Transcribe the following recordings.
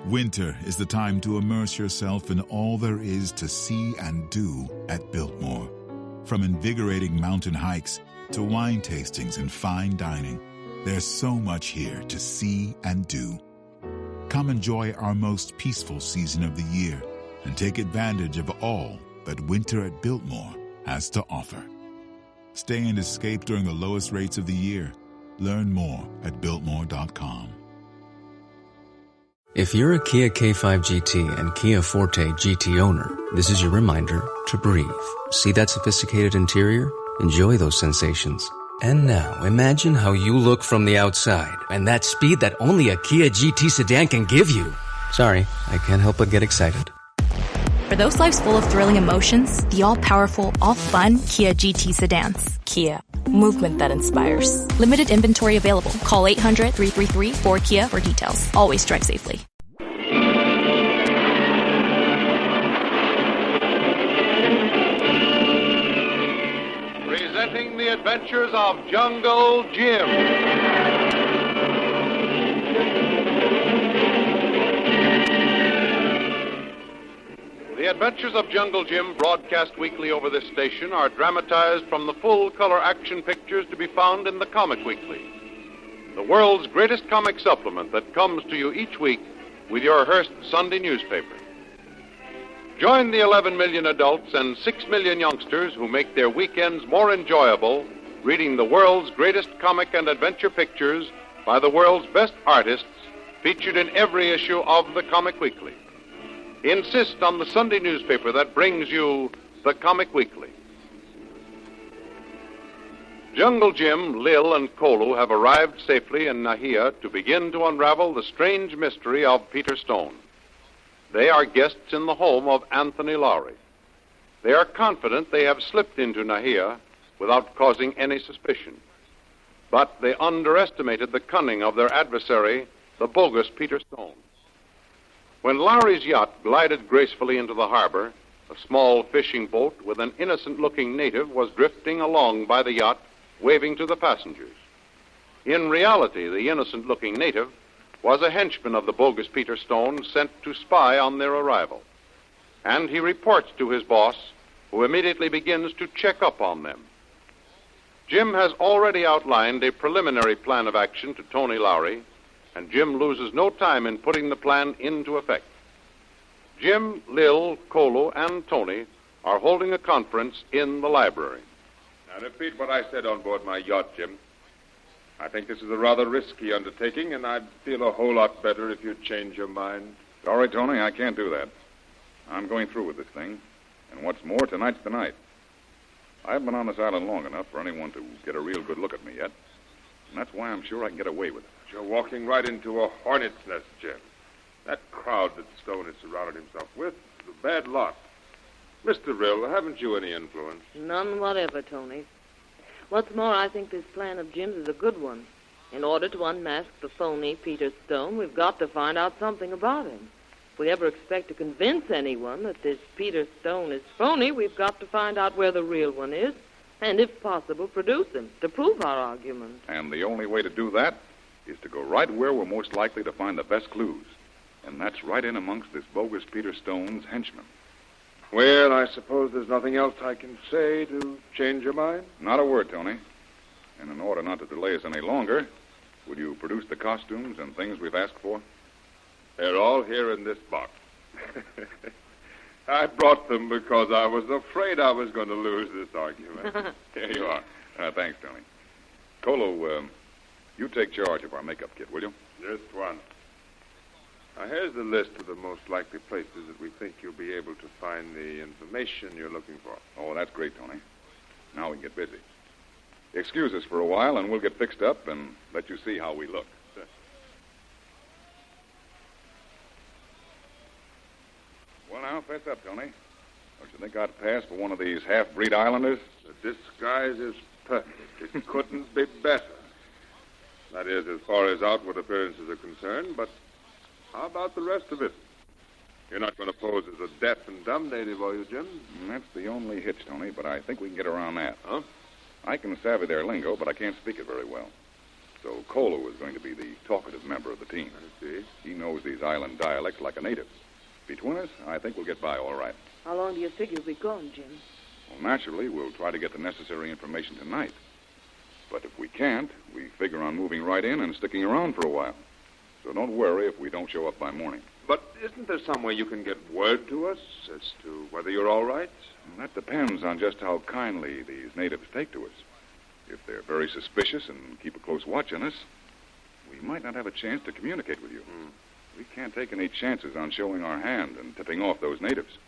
Winter is the time to immerse yourself in all there is to see and do at Biltmore. From invigorating mountain hikes to wine tastings and fine dining, there's so much here to see and do. Come enjoy our most peaceful season of the year and take advantage of all that winter at Biltmore has to offer. Stay and escape during the lowest rates of the year. Learn more at Biltmore.com. If you're a Kia K5 GT and Kia Forte GT owner, this is your reminder to breathe. See that sophisticated interior? Enjoy those sensations. And now, imagine how you look from the outside and that speed that only a Kia GT sedan can give you. Sorry, I can't help but get excited. For those lives full of thrilling emotions, the all-powerful, all-fun Kia GT sedans. Kia, movement that inspires. Limited inventory available. Call 800-333-4KIA for details. Always drive safely. Presenting the adventures of Jungle Jim. The Adventures of Jungle Jim, broadcast weekly over this station, are dramatized from the full-color action pictures to be found in the Comic Weekly, the world's greatest comic supplement that comes to you each week with your Hearst Sunday newspaper. Join the 11 million adults and 6 million youngsters who make their weekends more enjoyable reading the world's greatest comic and adventure pictures by the world's best artists featured in every issue of the Comic Weekly. Insist on the Sunday newspaper that brings you the Comic Weekly. Jungle Jim, Lil, and Kolu have arrived safely in Nahia to begin to unravel the strange mystery of Peter Stone. They are guests in the home of Anthony Lowry. They are confident they have slipped into Nahia without causing any suspicion. But they underestimated the cunning of their adversary, the bogus Peter Stone. When Lowry's yacht glided gracefully into the harbor, a small fishing boat with an innocent-looking native was drifting along by the yacht, waving to the passengers. In reality, the innocent-looking native was a henchman of the bogus Peter Stone sent to spy on their arrival. And he reports to his boss, who immediately begins to check up on them. Jim has already outlined a preliminary plan of action to Tony Lowry, and Jim loses no time in putting the plan into effect. Jim, Lil, Kolu, and Tony are holding a conference in the library. Now, repeat what I said on board my yacht, Jim. I think this is a rather risky undertaking, and I'd feel a whole lot better if you'd change your mind. Sorry, Tony, I can't do that. I'm going through with this thing. And what's more, tonight's the night. I haven't been on this island long enough for anyone to get a real good look at me yet. And that's why I'm sure I can get away with it. You're walking right into a hornet's nest, Jim. That crowd that Stone has surrounded himself with is a bad lot. Mr. Rill, haven't you any influence? None whatever, Tony. What's more, I think this plan of Jim's is a good one. In order to unmask the phony Peter Stone, we've got to find out something about him. If we ever expect to convince anyone that this Peter Stone is phony, we've got to find out where the real one is, and if possible, produce him to prove our argument. And the only way to do that is to go right where we're most likely to find the best clues. And that's right in amongst this bogus Peter Stone's henchmen. Well, I suppose there's nothing else I can say to change your mind? Not a word, Tony. And in order not to delay us any longer, would you produce the costumes and things we've asked for? They're all here in this box. I brought them because I was afraid I was going to lose this argument. Here you are. Thanks, Tony. Kolu, you take charge of our makeup kit, will you? Just one. Now, here's the list of the most likely places that we think you'll be able to find the information you're looking for. Oh, that's great, Tony. Now we can get busy. Excuse us for a while, and we'll get fixed up and let you see how we look. Sure. Well, now, fess up, Tony. Don't you think I'd pass for one of these half-breed islanders? The disguise is perfect. It couldn't be better. That is, as far as outward appearances are concerned, but how about the rest of it? You're not going to pose as a deaf and dumb native, are you, Jim? That's the only hitch, Tony, but I think we can get around that. Huh? I can savvy their lingo, but I can't speak it very well. So Kolu is going to be the talkative member of the team. I see. He knows these island dialects like a native. Between us, I think we'll get by all right. How long do you figure we'll be gone, Jim? Well, naturally, we'll try to get the necessary information tonight. But if we can't, we figure on moving right in and sticking around for a while. So don't worry if we don't show up by morning. But isn't there some way you can get word to us as to whether you're all right? Well, that depends on just how kindly these natives take to us. If they're very suspicious and keep a close watch on us, we might not have a chance to communicate with you. We can't take any chances on showing our hand and tipping off those natives.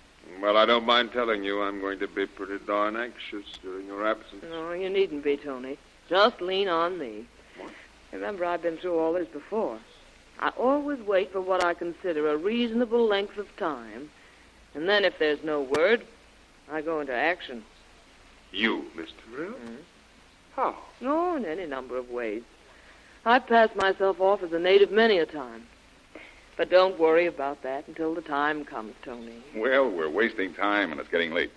Well, I don't mind telling you I'm going to be pretty darn anxious during your absence. No, you needn't be, Tony. Just lean on me. What? Remember, I've been through all this before. I always wait for what I consider a reasonable length of time. And then if there's no word, I go into action. You, Mr. Rill? How? Oh, in any number of ways. I've passed myself off as a native many a time. But don't worry about that until the time comes, Tony. Well, we're wasting time and it's getting late.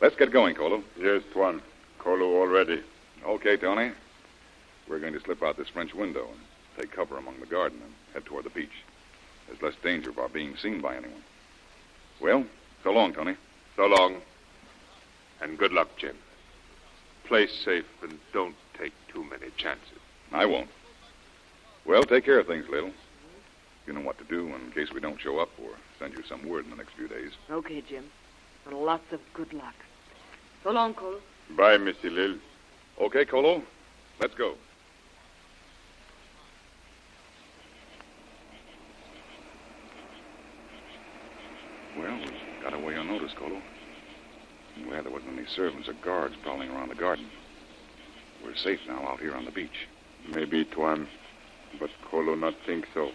Let's get going, Kolu. Yes, Tuan. Kolu already. Okay, Tony. We're going to slip out this French window and take cover among the garden and head toward the beach. There's less danger of our being seen by anyone. Well, so long, Tony. So long. And good luck, Jim. Play safe and don't take too many chances. I won't. Well, take care of things, Lil. You know what to do in case we don't show up or send you some word in the next few days. Okay, Jim. And lots of good luck. So long, Kolu. Bye, Missy Lil. Okay, Kolu. Let's go. Well, we got away unnoticed, Kolu. I'm glad there wasn't any servants or guards prowling around the garden. We're safe now out here on the beach. Maybe, Tuan. But Kolu not think so.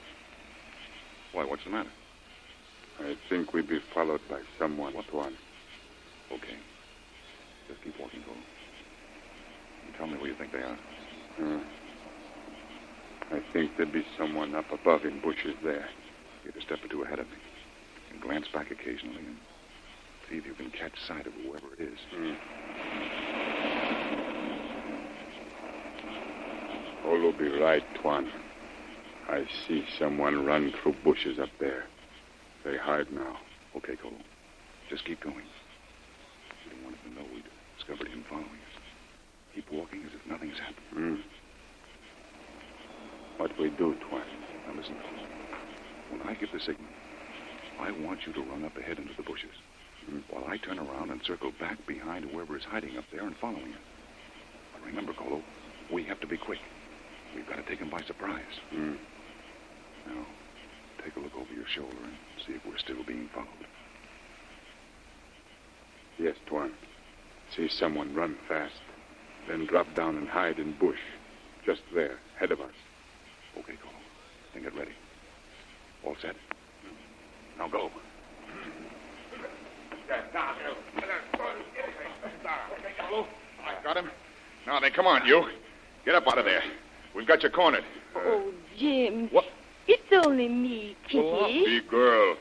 Why, what's the matter? I think we be followed by someone, Tuan. Okay. Just keep walking, Kolu. And tell me where you think they are. I think there be someone up above in bushes there. Get a step or two ahead of me. And glance back occasionally and see if you can catch sight of whoever it is. Kolu be right, Tuan. I see someone run through bushes up there. They hide now. Okay, Kolu. Just keep going. We don't want him to know we'd discovered him following us. Keep walking as if nothing's happened. What we do, Tuan? Now listen. When I give the signal, I want you to run up ahead into the bushes, while I turn around and circle back behind whoever is hiding up there and following us. But remember, Kolu, we have to be quick. We've got to take him by surprise. Now, take a look over your shoulder and see if we're still being followed. Yes, Tuan. See someone run fast, then drop down and hide in bush. Just there, ahead of us. Okay, Kolu. Then get ready. All set. Now go. Okay, Kolu. I got him. Now then, come on, you. Get up out of there. We've got you cornered. Oh, Jim. What? It's only me, Kitty. Big girl.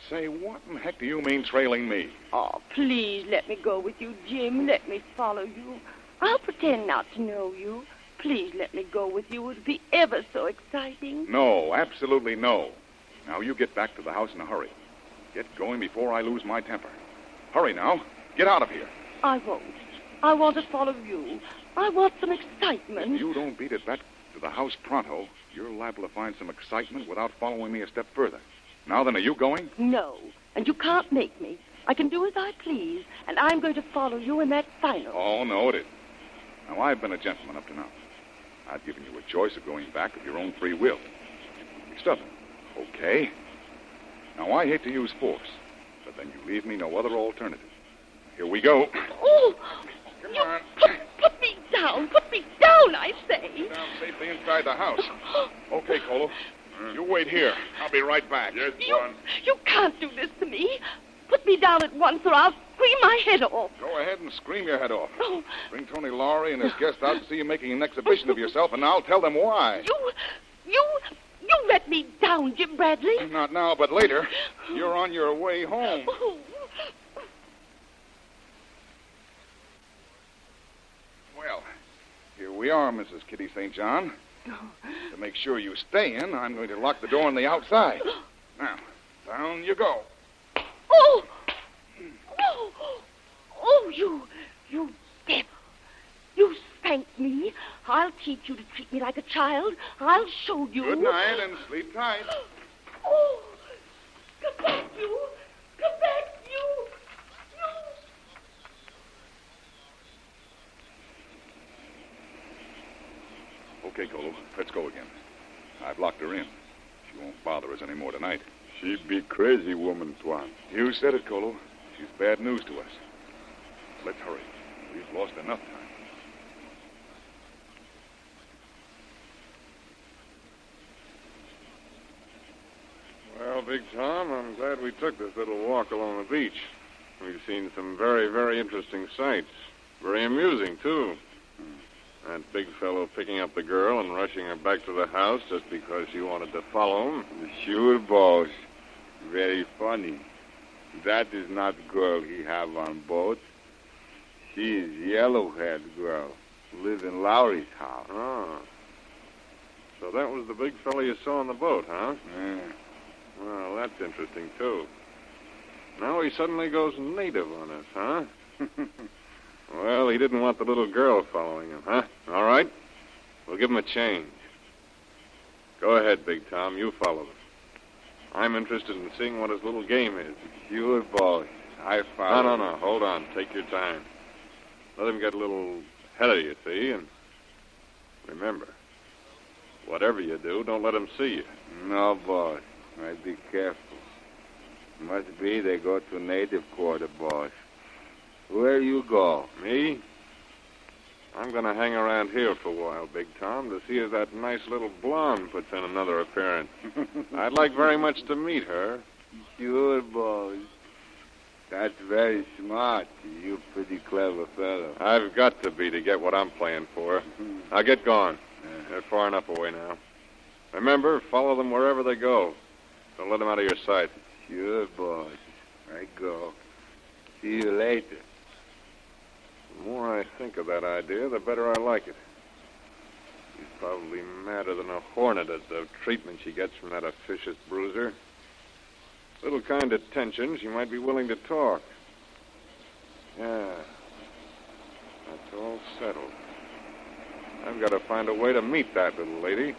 Say, what in the heck do you mean trailing me? Oh, please let me go with you, Jim. Let me follow you. I'll pretend not to know you. Please let me go with you. It would be ever so exciting. No, absolutely no. Now you get back to the house in a hurry. Get going before I lose my temper. Hurry now. Get out of here. I won't. I want to follow you. I want some excitement. If you don't beat it back to the house pronto, you're liable to find some excitement without following me a step further. Now then, are you going? No, and you can't make me. I can do as I please, and I'm going to follow you, and that's final. Oh, no, it isn't. Now, I've been a gentleman up to now. I've given you a choice of going back of your own free will. You're stubborn. Okay. Now, I hate to use force, but then you leave me no other alternative. Here we go. Oh! Come on. Put me down. Put me down, I say. Get down safely inside the house. Okay, Kolu. You wait here. I'll be right back. Yes, Tuan. You can't do this to me. Put me down at once or I'll scream my head off. Go ahead and scream your head off. Oh. Bring Tony Lowry and his guest out to see you making an exhibition of yourself, and I'll tell them why. You let me down, Jim Bradley. Not now, but later. You're on your way home. Oh. Well, here we are, Mrs. Kitty St. John. To make sure you stay in, I'm going to lock the door on the outside. Now, down you go. Oh! Oh, you devil. You spanked me. I'll teach you to treat me like a child. I'll show you. Good night and sleep tight. Oh! Come back, you! Come back, you! Okay, Kolu, let's go again. I've locked her in. She won't bother us anymore tonight. She'd be crazy woman, Tuan. You said it, Kolu. She's bad news to us. Let's hurry. We've lost enough time. Well, Big Tom, I'm glad we took this little walk along the beach. We've seen some very, very interesting sights. Very amusing, too. That big fellow picking up the girl and rushing her back to the house just because she wanted to follow him. Sure, boss. Very funny. That is not girl he have on boat. She is yellow-haired girl. Live in Lowry's house. Oh. So that was the big fellow you saw on the boat, huh? Yeah. Well, that's interesting, too. Now he suddenly goes native on us, huh? Well, he didn't want the little girl following him, huh? All right. We'll give him a change. Go ahead, Big Tom. You follow him. I'm interested in seeing what his little game is. Sure, boss. I follow. No. Hold on. Take your time. Let him get a little ahead of you, see? And remember, whatever you do, don't let him see you. No, boss. I be careful. Must be they go to native quarter, boss. Where you go? Me? I'm going to hang around here for a while, Big Tom, to see if that nice little blonde puts in another appearance. I'd like very much to meet her. Sure, boss. That's very smart. You pretty clever fellow. I've got to be to get what I'm playing for. Now get going. They're far enough away now. Remember, follow them wherever they go. Don't let them out of your sight. Sure, boss. I go. See you later. The more I think of that idea, the better I like it. She's probably madder than a hornet at the treatment she gets from that officious bruiser. Little kind of tension, she might be willing to talk. Yeah. That's all settled. I've got to find a way to meet that little lady.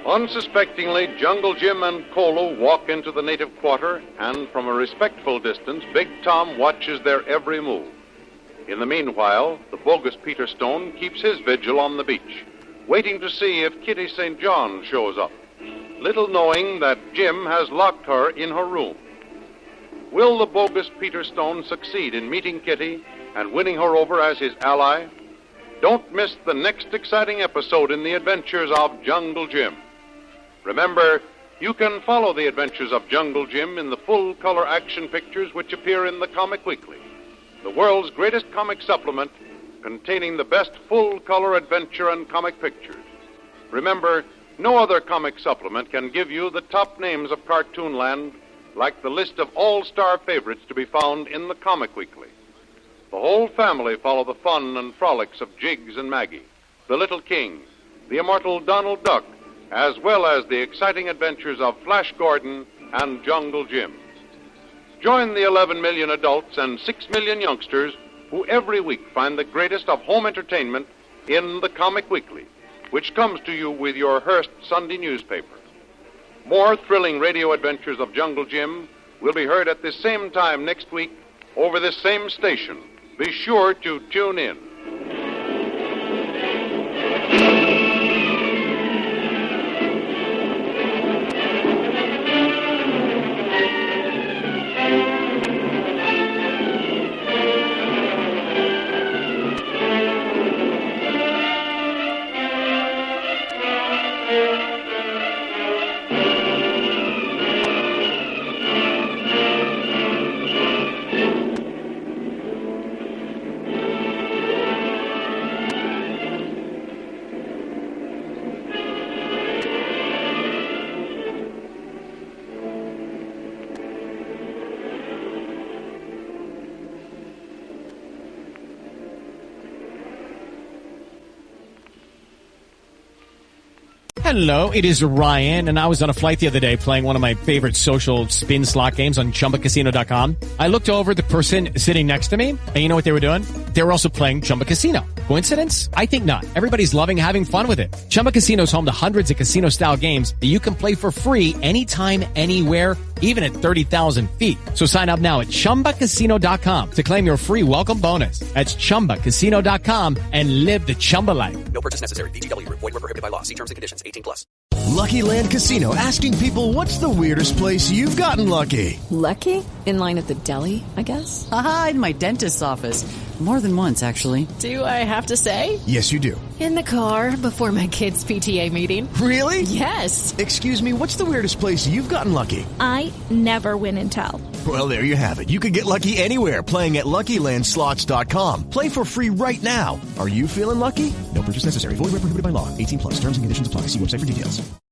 Unsuspectingly, Jungle Jim and Kolu walk into the native quarter, and from a respectful distance, Big Tom watches their every move. In the meanwhile, the bogus Peter Stone keeps his vigil on the beach, waiting to see if Kitty St. John shows up, little knowing that Jim has locked her in her room. Will the bogus Peter Stone succeed in meeting Kitty and winning her over as his ally? Don't miss the next exciting episode in the adventures of Jungle Jim. Remember, you can follow the adventures of Jungle Jim in the full-color action pictures which appear in the Comic Weekly, the world's greatest comic supplement containing the best full-color adventure and comic pictures. Remember, no other comic supplement can give you the top names of Cartoonland like the list of all-star favorites to be found in the Comic Weekly. The whole family follow the fun and frolics of Jiggs and Maggie, the Little King, the immortal Donald Duck, as well as the exciting adventures of Flash Gordon and Jungle Jim. Join the 11 million adults and 6 million youngsters who every week find the greatest of home entertainment in the Comic Weekly, which comes to you with your Hearst Sunday newspaper. More thrilling radio adventures of Jungle Jim will be heard at this same time next week over this same station. Be sure to tune in. Hello, it is Ryan, and I was on a flight the other day playing one of my favorite social spin slot games on ChumbaCasino.com. I looked over at the person sitting next to me, and you know what they were doing? They were also playing Chumba Casino. Coincidence? I think not. Everybody's loving having fun with it. Chumba Casino is home to hundreds of casino-style games that you can play for free anytime, anywhere, even at 30,000 feet. So sign up now at ChumbaCasino.com to claim your free welcome bonus. That's ChumbaCasino.com and live the Chumba life. No purchase necessary. VGW. Void were prohibited by law. See terms and conditions. 18+. Lucky Land Casino, asking people, what's the weirdest place you've gotten lucky? Lucky? In line at the deli, I guess? Aha, in my dentist's office. More than once, actually. Do I have to say? Yes, you do. In the car before my kids' PTA meeting. Really? Yes. Excuse me, what's the weirdest place you've gotten lucky? I never win and tell. Well, there you have it. You can get lucky anywhere, playing at LuckyLandSlots.com. Play for free right now. Are you feeling lucky? No purchase necessary. Void where prohibited by law. 18+. Terms and conditions apply. See website for details.